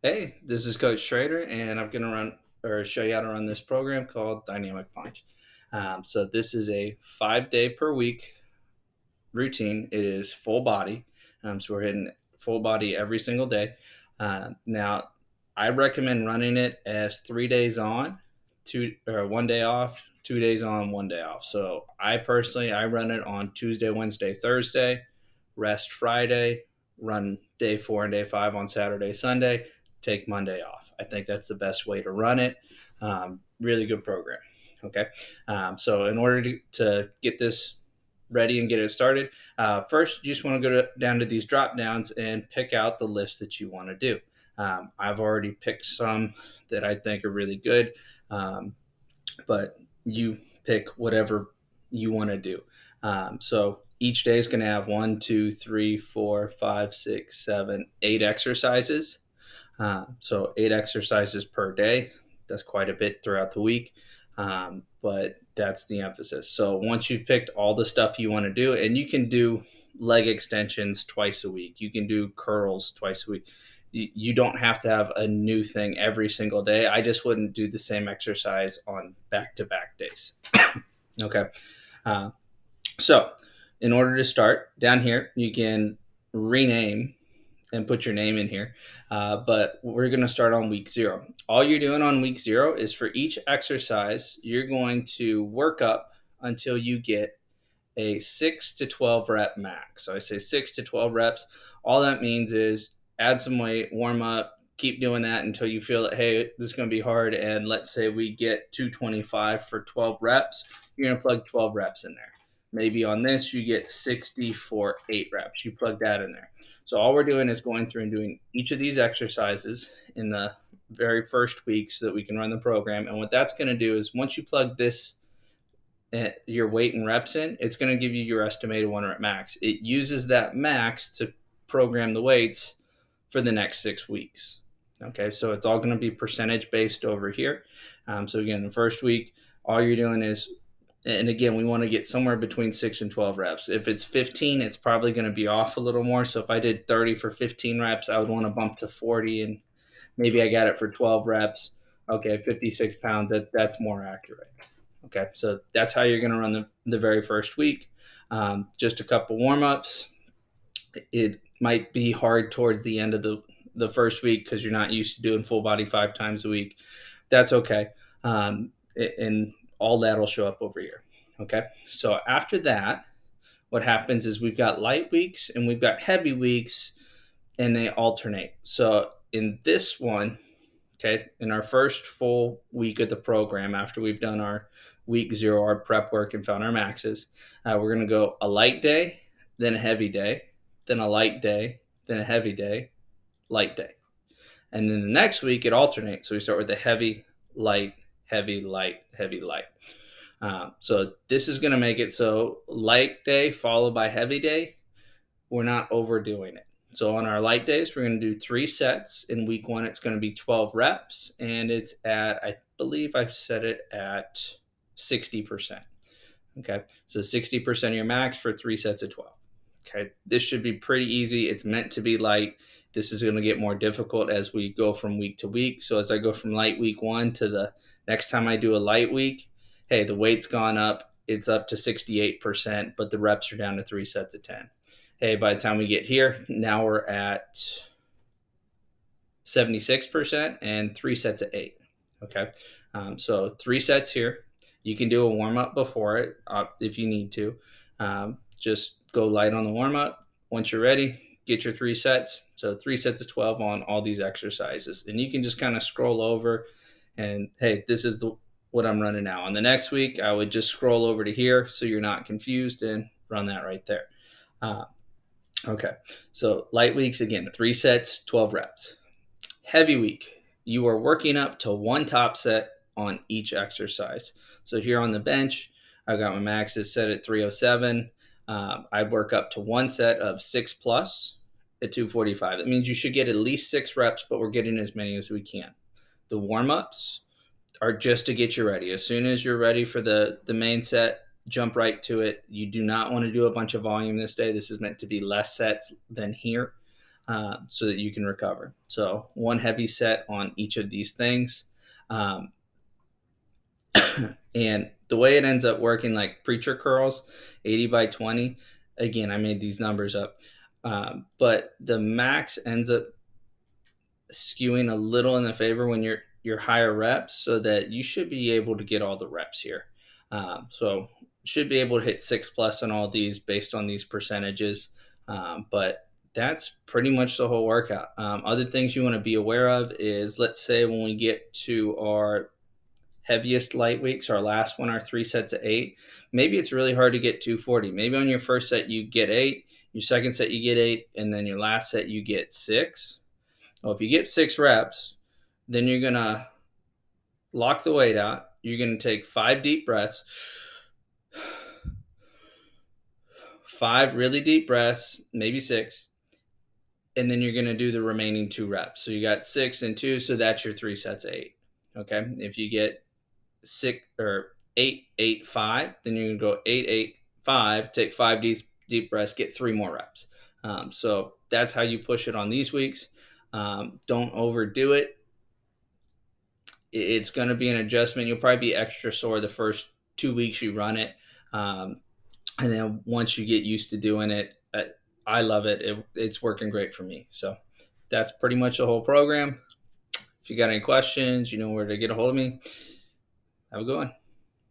Hey, this is Coach Schrader, and I'm going to run or show you how to run this program called Dynamic Punch. So this is a 5 day per week routine. It is full body. So we're hitting full body every single day. Now, I recommend running it as 3 days on, 1 day off, 2 days on, 1 day off. So I run it on Tuesday, Wednesday, Thursday, rest Friday, run day 4 and day 5 on Saturday, Sunday, take Monday off. I think that's the best way to run it. Really good program. Okay. So in order to get this ready and get it started, first you just want to down to these drop downs and pick out the lifts that you want to do. I've already picked some that I think are really good, um, but you pick whatever you want to do. So each day is going to have 1, 2, 3, 4, 5, 6, 7, 8 exercises. So 8 exercises per day. That's quite a bit throughout the week, but that's the emphasis. So once you've picked all the stuff you want to do, and you can do leg extensions twice a week, you can do curls twice a week. You don't have to have a new thing every single day. I just wouldn't do the same exercise on back to back days. Okay. Uh, so, in order to start down here, you can rename and put your name in here. But we're going to start on week 0. All you're doing on week 0 is for each exercise, you're going to work up until you get a 6 to 12 rep max. So I say 6 to 12 reps. All that means is add some weight, warm up, keep doing that until you feel that, hey, this is going to be hard. And let's say we get 225 for 12 reps. You're going to plug 12 reps in there. Maybe on this, you get 60 for 8 reps. You plug that in there. So all we're doing is going through and doing each of these exercises in the very first week so that we can run the program. And what that's going to do is once you plug this your weight and reps in, it's going to give you your estimated 1 rep max. It uses that max to program the weights for the next 6 weeks. Okay, so it's all going to be percentage based over here. So again, the first week, all you're doing is, and again, we want to get somewhere between 6 and 12 reps. If it's 15, it's probably going to be off a little more. So if I did 30 for 15 reps, I would want to bump to 40, and maybe I got it for 12 reps. Okay, 56 pounds, that's more accurate. Okay, so that's how you're going to run the very first week. Just a couple warm ups. It might be hard towards the end of the first week because you're not used to doing full body 5 times a week. That's okay. And all that will show up over here. Okay, so after that, what happens is we've got light weeks and we've got heavy weeks, and they alternate. So in this one, okay, in our first full week of the program, after we've done our week 0, our prep work, and found our maxes, we're going to go a light day, then a heavy day, then a light day, then a heavy day, light day. And then the next week it alternates. So we start with the heavy, light, heavy, light, heavy, light. So this is going to make it so light day followed by heavy day, we're not overdoing it. So on our light days, we're going to do 3 sets. In week 1, it's going to be 12 reps, and it's at, I believe I've set it at 60%. Okay, so 60% of your max for 3 sets of 12. Okay, this should be pretty easy. It's meant to be light. This is going to get more difficult as we go from week to week. So as I go from light week 1 to the next time I do a light week, hey, the weight's gone up. It's up to 68%, but the reps are down to 3 sets of 10. Hey, by the time we get here, now we're at 76% and 3 sets of 8. Okay, so 3 sets here. You can do a warm up before it if you need to. Just go light on the warm up. Once you're ready, get your 3 sets. So 3 sets of 12 on all these exercises, and you can just kind of scroll over and hey, this is what I'm running now. On the next week, I would just scroll over to here so you're not confused and run that right there. Okay, so light weeks, again, 3 sets, 12 reps. Heavy week, you are working up to 1 top set on each exercise. So here on the bench, I've got my maxes set at 307. I work up to 1 set of 6 plus at 245. That means you should get at least 6 reps, but we're getting as many as we can. The warm-ups are just to get you ready. As soon as you're ready for the main set, jump right to it. You do not want to do a bunch of volume this day. This is meant to be less sets than here. so that you can recover. So one heavy set on each of these things. Um, and the way it ends up working, like preacher curls, 80 by 20. Again, I made these numbers up. But the max ends up skewing a little in the favor when you're higher reps, so that you should be able to get all the reps here. So should be able to hit 6+ on all these based on these percentages. But that's pretty much the whole workout. Other things you want to be aware of is, let's say when we get to our heaviest light weeks, our last one, our 3 sets of 8, maybe it's really hard to get 240. Maybe on your first set you get 8, your second set you get 8, and then your last set you get 6. Well, if you get 6 reps, then you're going to lock the weight out. You're going to take 5 deep breaths, 5 really deep breaths, maybe 6. And then you're going to do the remaining 2 reps. So you got 6 and 2. So that's your 3 sets of 8. Okay. If you get 6 or 8, 8, 5, then you're going to go 8, 8, 5, take 5 deep breaths, get 3 more reps. So that's how you push it on these weeks. Don't overdo it. It's going to be an adjustment. You'll probably be extra sore the first 2 weeks you run it. And then once you get used to doing it, I love it. It's working great for me. So that's pretty much the whole program. If you got any questions, you know where to get a hold of me. Have a good one.